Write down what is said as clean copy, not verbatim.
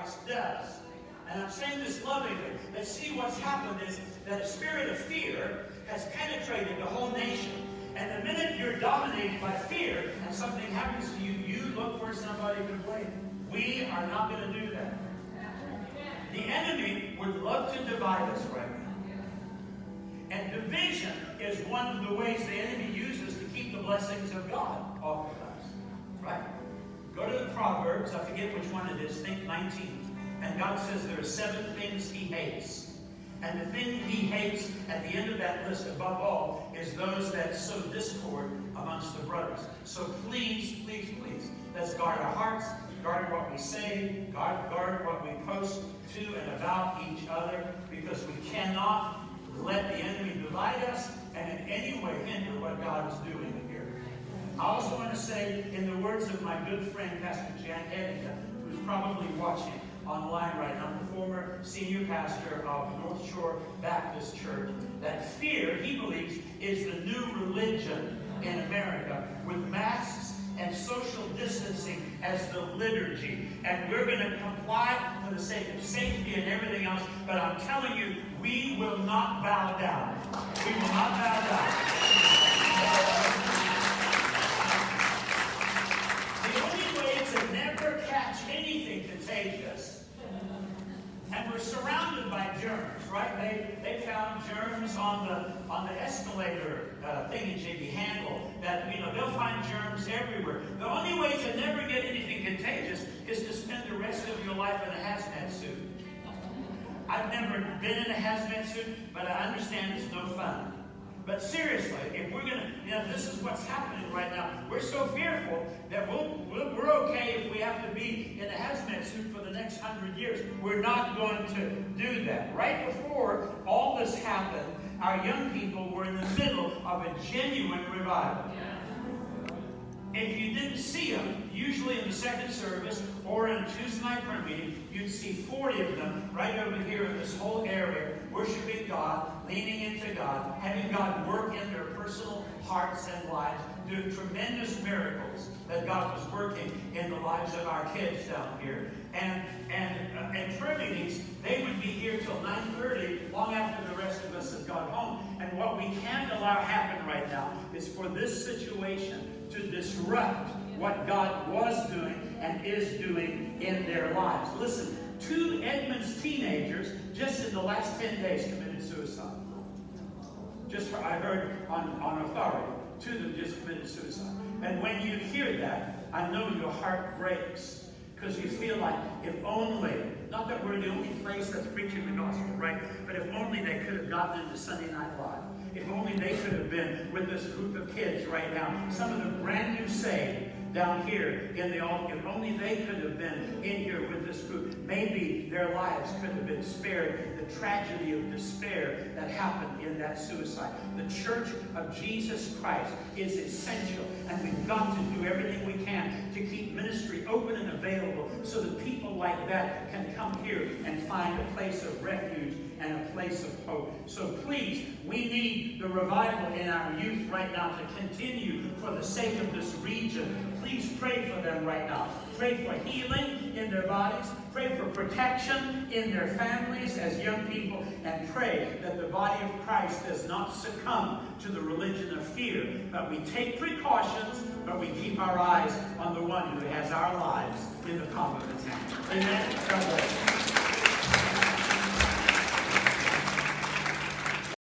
Christ does. And I'm saying this lovingly. Let's see what's happened is that a spirit of fear has penetrated the whole nation. And the minute you're dominated by fear and something happens to you, you look for somebody to blame. We are not going to do that. The enemy would love to divide us right now. And division is one of the ways the enemy uses to keep the blessings of God off of us. Right? Go to the Proverbs. I forget which one it is. Think 19. And God says there are 7 things he hates. And the thing he hates at the end of that list above all is those that sow discord amongst the brothers. So please, please, please, let's guard our hearts, guard what we say, guard what we post to and about each other, because we cannot let the enemy divide us and in any way hinder what God is doing here. I also want to say, in the words of my good friend, Pastor Jan Edmonds, who's probably watching online right now, the former senior pastor of North Shore Baptist Church, that fear, he believes, is the new religion in America, with masks and social distancing as the liturgy. And we're going to comply for the sake of safety and everything else, but I'm telling you, we will not bow down. We will not bow down. The only way to never catch anything contagious, and we're surrounded by germs, right? They found germs on the escalator thingy-jiggy handle that, they'll find germs everywhere. The only way to never get anything contagious is to spend the rest of your life in a hazmat suit. I've never been in a hazmat suit, but I understand it's no fun. But seriously, if we're going to, this is what's happening right now. We're so fearful that we're okay if we have to be in a hazmat suit for the next 100 years. We're not going to do that. Right before all this happened, our young people were in the middle of a genuine revival. If you didn't see them, usually in the second service or in a Tuesday night prayer meeting, you'd see 40 of them right over here in this whole area, worshiping God, leaning into God, having God work in their personal hearts and lives, doing tremendous miracles that God was working in the lives of our kids down here. And prayer meetings, they would be here till 9:30, long after the rest of us had gone home. And what we can't allow happen right now is for this situation to disrupt what God was doing and is doing in their lives. Listen, 2 Edmonds teenagers just in the last 10 days committed suicide. I heard on authority, 2 of them just committed suicide. And when you hear that, I know your heart breaks. Because you feel like, if only, not that we're the only place that's preaching the gospel, right? But if only they could have gotten into Sunday Night Live. If only they could have been with this group of kids right now. Some of them brand new saved down here in the altar. If only they could have been in here with this group. Maybe their lives could have been spared the tragedy of despair that happened in that suicide. The Church of Jesus Christ is essential, and we've got to do everything we can to keep ministry open and available so that people like that can come here and find a place of refuge and a place of hope. So please, we need the revival in our youth right now to continue for the sake of this region. Please pray for them right now. Pray for healing in their bodies. Pray for protection in their families as young people. And pray that the body of Christ does not succumb to the religion of fear. But we take precautions, but we keep our eyes on the one who has our lives in the palm of his hand. Amen.